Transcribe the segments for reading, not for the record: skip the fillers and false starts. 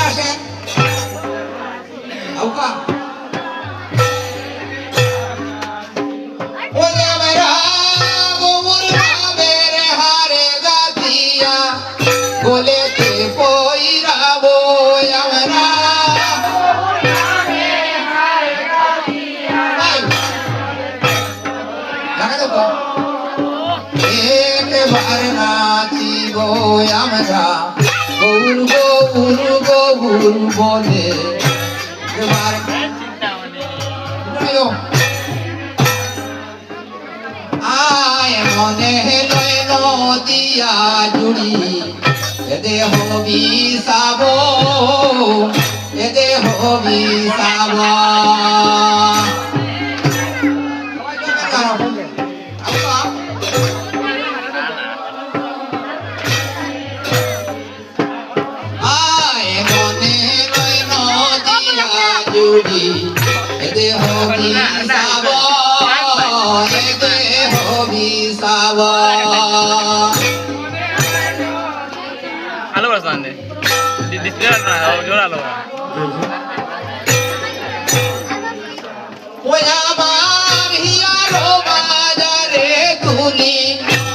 আসেন আউকা ওরে মেরা গোমুর ভাবের হারে গাতিয়া বলেতে পইরাবো আমরা একবার নাচিব আমরা গৌর গৌর গৌর বলে এবার আয় মনে লয় নদিয়া জুড়ি এদে হবি সাব এদে হবি সাব জুড়ি এদে হবি সাব এদে হবি সাব আলো বসানে ডিসপ্লে না জোড়া আলো ওই আমার হিয়ারো বাজারে তুলি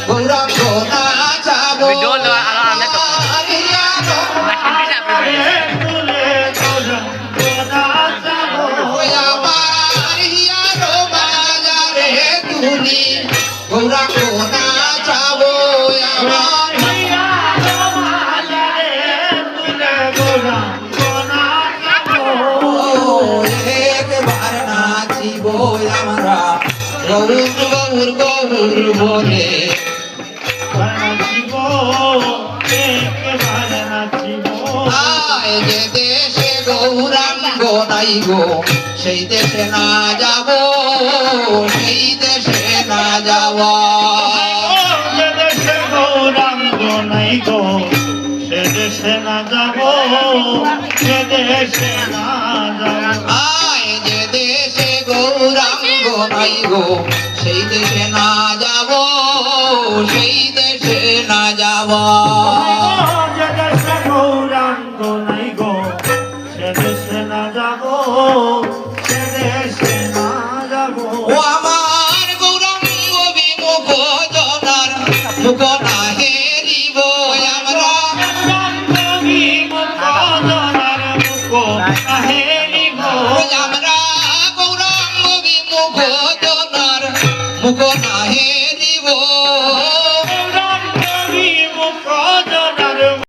গৌরাঙ্গ নাচাবো ভিডিও আলো আনে তো হিয়ারো গৌরাঙ্গ নাচাবো আমার একবার নাচিব আমরা গৌর গৌর গৌর বলে আয় যে দেশে গৌরাঙ্গ নাই গো সেই দেশে না যাব সেই দেশে না যাব দেশে গৌরাঙ্গ নাই গো সে দেশে না যাব সে দেশে না যাব আয় যে দেশে গৌরাঙ্গ নাই গো সেই দেশে না যাব সেই দেশে না যাব